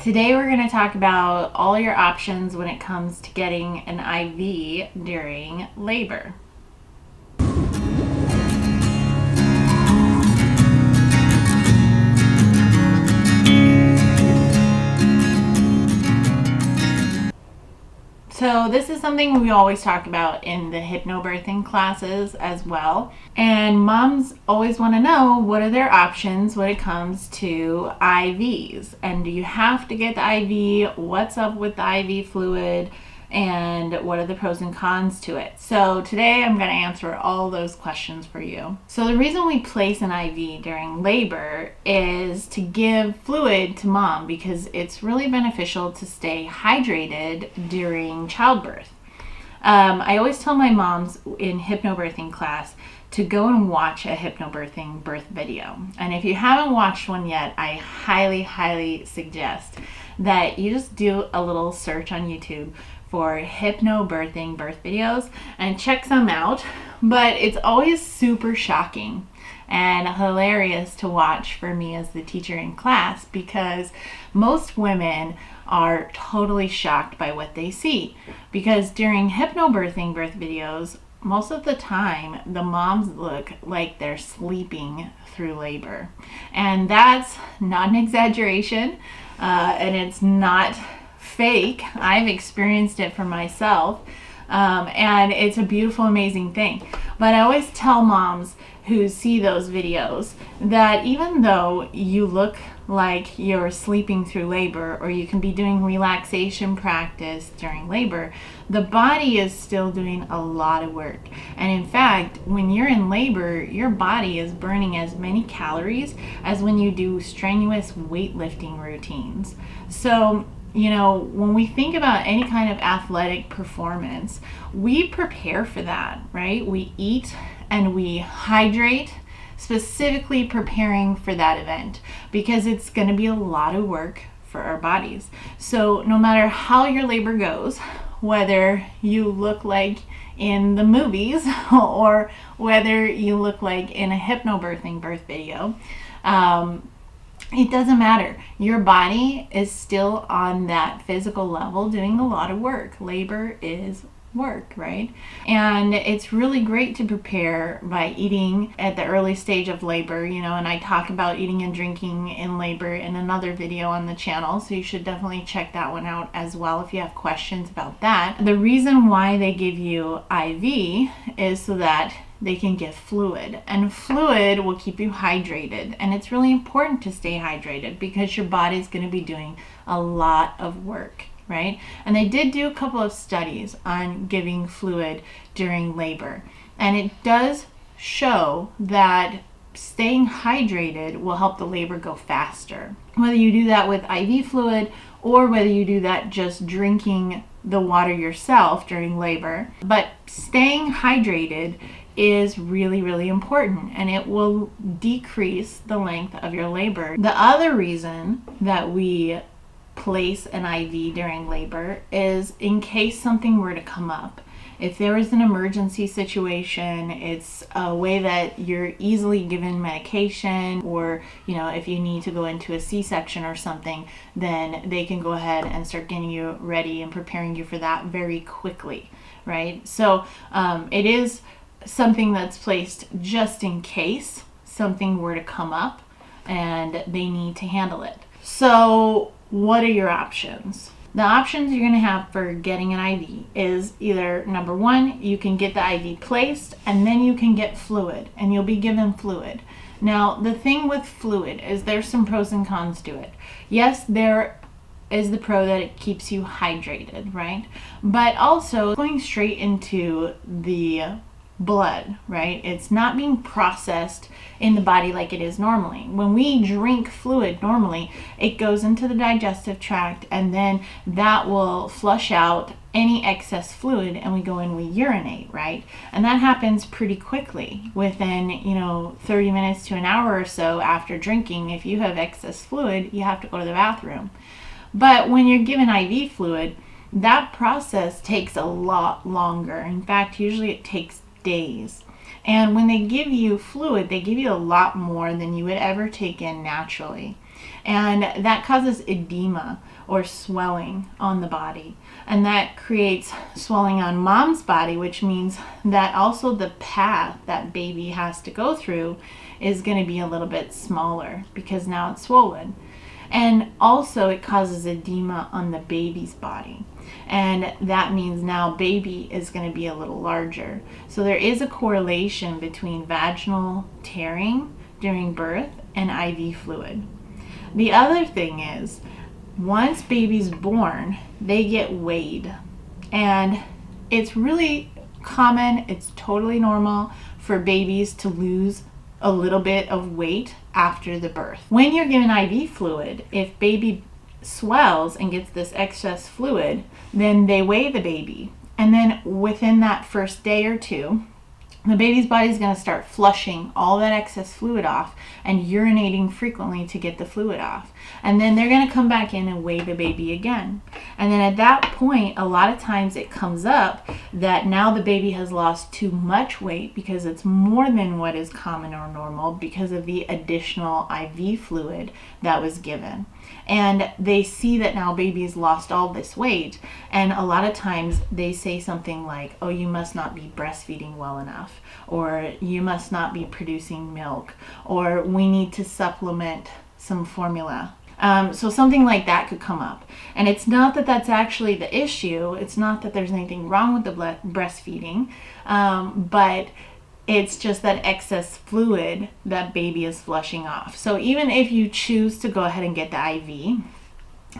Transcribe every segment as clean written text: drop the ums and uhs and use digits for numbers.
Today we're going to talk about all your options when it comes to getting an IV during labor. So this is something we always talk about in the hypnobirthing classes as well. And moms always want to know what are their options when it comes to IVs. And do you have to get the IV? What's up with the IV fluid? And what are the pros and cons to it? So today I'm going to answer all those questions for you. So the reason we place an IV during labor is to give fluid to mom because it's really beneficial to stay hydrated during childbirth. I always tell my moms in hypnobirthing class to go and watch a hypnobirthing birth video. And if you haven't watched one yet, I highly suggest that you just do a little search on YouTube for hypnobirthing birth videos and check some out. But it's always super shocking and hilarious to watch for me as the teacher in class because most women are totally shocked by what they see. Because during hypnobirthing birth videos, most of the time the moms look like they're sleeping through labor. And that's not an exaggeration, and it's not fake. I've experienced it for myself, and it's a beautiful, amazing thing. But I always tell moms who see those videos that even though you look like you're sleeping through labor, or you can be doing relaxation practice during labor, the body is still doing a lot of work. And in fact, when you're in labor, your body is burning as many calories as when you do strenuous weightlifting routines. So when we think about any kind of athletic performance, we prepare for that, right? We eat and we hydrate, specifically preparing for that event because it's going to be a lot of work for our bodies. So no matter how your labor goes, whether you look like in the movies or whether you look like in a hypnobirthing birth video, it doesn't matter. Your body is still on that physical level doing a lot of work. Labor is work, right? And it's really great to prepare by eating at the early stage of labor, and I talk about eating and drinking in labor in another video on the channel, so you should definitely check that one out as well if you have questions about that. The reason why they give you IV is so that they can give fluid, and fluid will keep you hydrated. And it's really important to stay hydrated because your body's going to be doing a lot of work, right? And they did do a couple of studies on giving fluid during labor, and it does show that staying hydrated will help the labor go faster. Whether you do that with IV fluid or whether you do that just drinking the water yourself during labor, but staying hydrated is really important, and it will decrease the length of your labor. The other reason that we place an IV during labor is in case something were to come up. If there is an emergency situation, it's a way that you're easily given medication, or if you need to go into a C-section or something, then they can go ahead and start getting you ready and preparing you for that very quickly, right? So it is something that's placed just in case something were to come up and they need to handle it. So what are your options? The options you're going to have for getting an IV is either, number one, you can get the IV placed and then you can get fluid, and you'll be given fluid. Now, the thing with fluid is there's some pros and cons to it. Yes, there is the pro that it keeps you hydrated, right? But also going straight into the blood, right? It's not being processed in the body like it is normally. When we drink fluid normally, it goes into the digestive tract, and then that will flush out any excess fluid, and we go and we urinate, right? And that happens pretty quickly. Within 30 minutes to an hour or so after drinking, if you have excess fluid, you have to go to the bathroom. But when you're given IV fluid, that process takes a lot longer. In fact, usually it takes days. And when they give you fluid, they give you a lot more than you would ever take in naturally. And that causes edema or swelling on the body. And that creates swelling on mom's body, which means that also the path that baby has to go through is going to be a little bit smaller because now it's swollen. And also it causes edema on the baby's body. And that means now baby is going to be a little larger. So there is a correlation between vaginal tearing during birth and IV fluid. The other thing is, once baby's born, they get weighed. And it's really common, it's totally normal for babies to lose a little bit of weight after the birth. When you're given IV fluid, if baby swells and gets this excess fluid, then they weigh the baby. And then within that first day or two, the baby's body is going to start flushing all that excess fluid off and urinating frequently to get the fluid off. And then they're going to come back in and weigh the baby again. And then at that point, a lot of times it comes up that now the baby has lost too much weight because it's more than what is common or normal because of the additional IV fluid that was given. And they see that now baby's lost all this weight, and a lot of times they say something like, oh, you must not be breastfeeding well enough, or you must not be producing milk, or we need to supplement some formula. So something like that could come up. And it's not that that's actually the issue. It's not that there's anything wrong with the breastfeeding, but it's just that excess fluid that baby is flushing off. So even if you choose to go ahead and get the IV,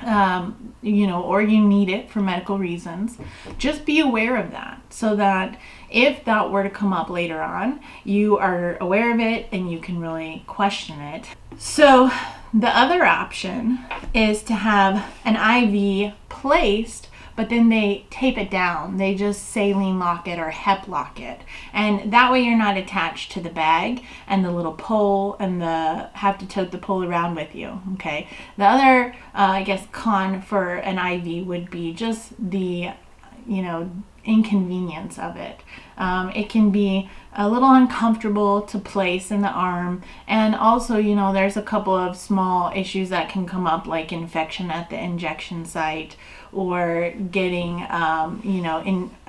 or you need it for medical reasons, just be aware of that so that if that were to come up later on, you are aware of it and you can really question it. So the other option is to have an IV placed, but then they tape it down. They just saline lock it or hep lock it. And that way you're not attached to the bag and the little pole and have to tote the pole around with you, okay? The other, con for an IV would be just the, inconvenience of it. It can be a little uncomfortable to place in the arm, and also there's a couple of small issues that can come up, like infection at the injection site or getting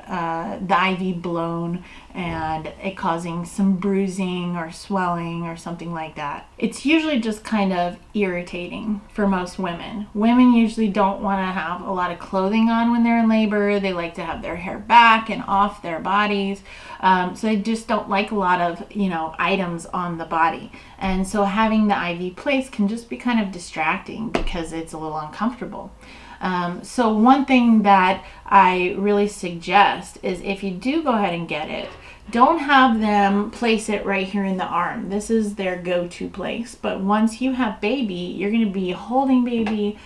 the IV blown and it causing some bruising or swelling or something like that. It's usually just kind of irritating for most women. Women usually don't want to have a lot of clothing on when they're in labor. They like to have their hair back and off their bodies. So they just don't like a lot of, items on the body. And so having the IV placed can just be kind of distracting because it's a little uncomfortable. So one thing that I really suggest is if you do go ahead and get it, don't have them place it right here in the arm. This is their go-to place. But once you have baby, you're going to be holding baby,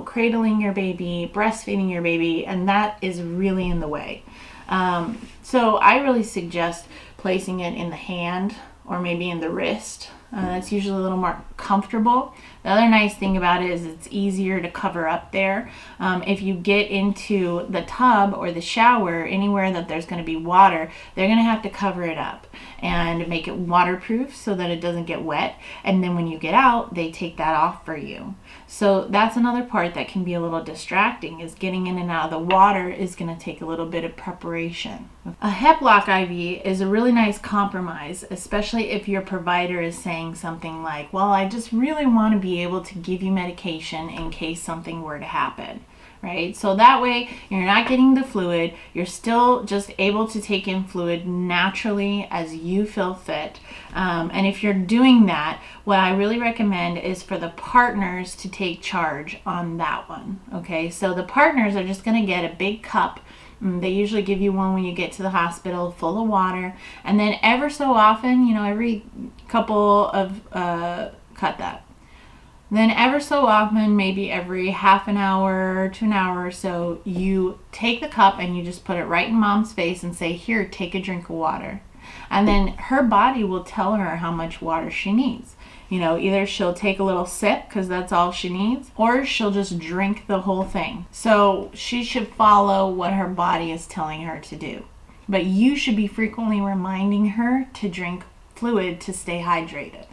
cradling your baby, breastfeeding your baby, and that is really in the way. So I really suggest placing it in the hand or maybe in the wrist. That's usually a little more comfortable. The other nice thing about it is it's easier to cover up there. If you get into the tub or the shower, anywhere that there's going to be water, they're going to have to cover it up and make it waterproof so that it doesn't get wet. And then when you get out, they take that off for you. So that's another part that can be a little distracting, is getting in and out of the water is going to take a little bit of preparation. A hep lock IV is a really nice compromise, especially if your provider is saying something like, well, I just really want to be able to give you medication in case something were to happen. Right? So that way you're not getting the fluid, you're still just able to take in fluid naturally as you feel fit. And if you're doing that, what I really recommend is for the partners to take charge on that one. Okay, so the partners are just going to get a big cup. They usually give you one when you get to the hospital full of water, and then ever so often, every couple of Then ever so often, maybe every half an hour to an hour or so, you take the cup and you just put it right in mom's face and say, here, take a drink of water. And then her body will tell her how much water she needs. Either she'll take a little sip because that's all she needs, or she'll just drink the whole thing. So she should follow what her body is telling her to do. But you should be frequently reminding her to drink fluid to stay hydrated.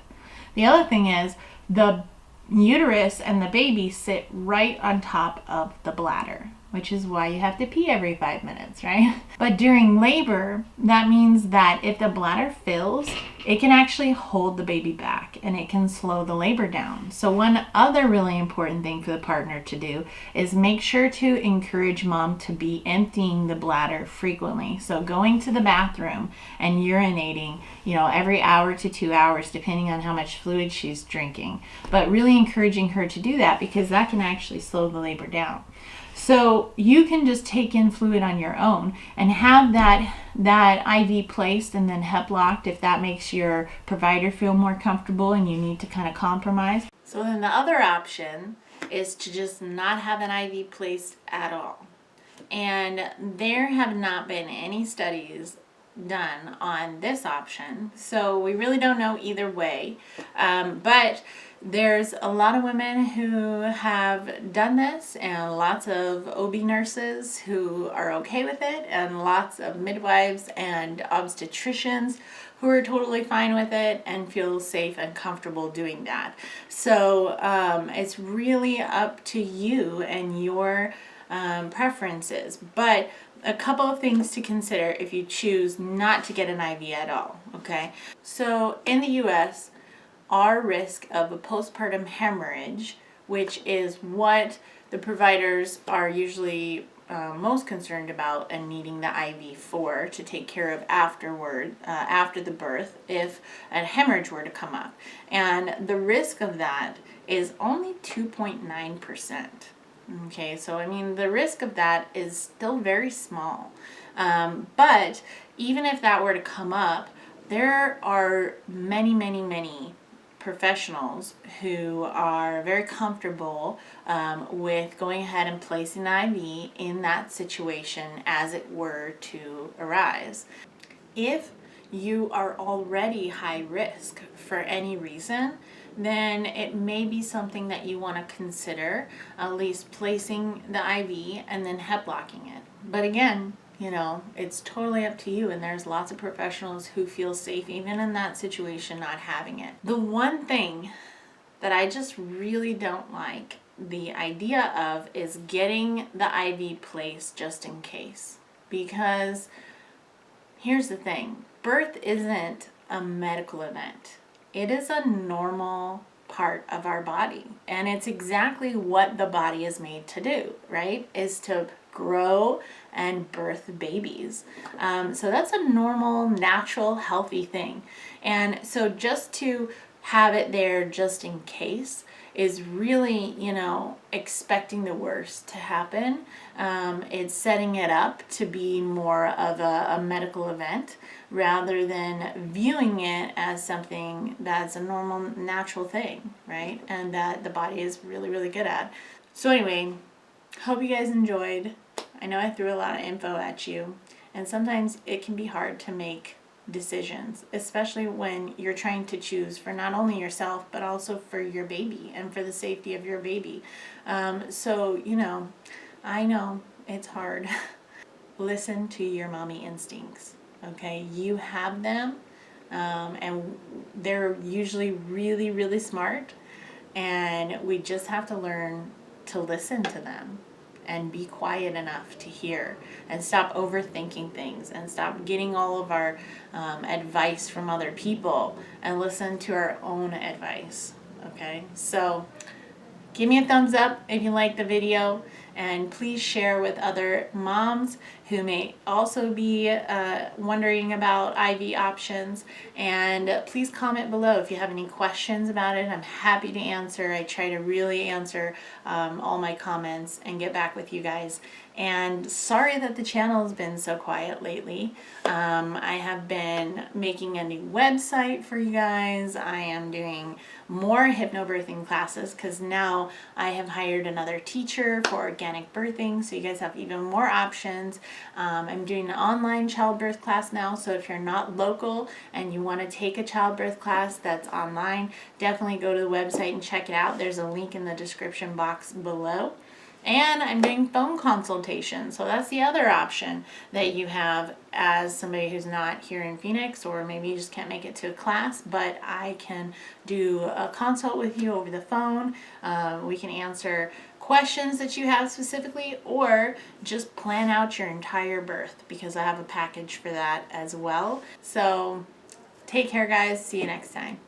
The other thing is, the uterus and the baby sit right on top of the bladder, which is why you have to pee every 5 minutes, right? But during labor, that means that if the bladder fills, it can actually hold the baby back and it can slow the labor down. So one other really important thing for the partner to do is make sure to encourage mom to be emptying the bladder frequently. So going to the bathroom and urinating, every hour to 2 hours, depending on how much fluid she's drinking. But really encouraging her to do that, because that can actually slow the labor down. So you can just take in fluid on your own and have that IV placed and then HEP locked if that makes your provider feel more comfortable and you need to kind of compromise. So then the other option is to just not have an IV placed at all. And there have not been any studies done on this option, so we really don't know either way. But there's a lot of women who have done this, and lots of OB nurses who are okay with it, and lots of midwives and obstetricians who are totally fine with it and feel safe and comfortable doing that. So it's really up to you and your preferences. But a couple of things to consider if you choose not to get an IV at all, okay? So in the US, our risk of a postpartum hemorrhage, which is what the providers are usually most concerned about and needing the IV for to take care of after the birth, if a hemorrhage were to come up. And the risk of that is only 2.9%. Okay, so the risk of that is still very small. But even if that were to come up, there are many, many, many professionals who are very comfortable with going ahead and placing an IV in that situation as it were to arise. If you are already high risk for any reason, then it may be something that you want to consider at least placing the IV and then HEP locking it. But again, it's totally up to you, and there's lots of professionals who feel safe even in that situation not having it. The one thing that I just really don't like the idea of is getting the IV placed just in case. Because here's the thing, birth isn't a medical event. It is a normal part of our body, and it's exactly what the body is made to do, right? Is to grow and birth babies. So that's a normal, natural, healthy thing. And so just to have it there just in case is really, expecting the worst to happen. It's setting it up to be more of a medical event rather than viewing it as something that's a normal, natural thing, right? And that the body is really, really good at. So anyway, hope you guys enjoyed. I know I threw a lot of info at you, and sometimes it can be hard to make decisions, especially when you're trying to choose for not only yourself but also for your baby and for the safety of your baby. So I know it's hard. Listen to your mommy instincts, okay? You have them, and they're usually really, really smart, and we just have to learn to listen to them and be quiet enough to hear and stop overthinking things and stop getting all of our advice from other people and listen to our own advice, okay? So give me a thumbs up if you like the video, and please share with other moms who may also be wondering about IV options. And please comment below if you have any questions about it. I'm happy to answer. I try to really answer all my comments and get back with you guys. And sorry that the channel has been so quiet lately. I have been making a new website for you guys. I am doing more hypnobirthing classes because now I have hired another teacher for organic birthing, so you guys have even more options. I'm doing an online childbirth class now, so if you're not local and you want to take a childbirth class that's online, definitely go to the website and check it out. There's a link in the description box below. And I'm doing phone consultation. So that's the other option that you have as somebody who's not here in Phoenix, or maybe you just can't make it to a class, but I can do a consult with you over the phone. We can answer questions that you have specifically, or just plan out your entire birth, because I have a package for that as well. So take care, guys. See you next time.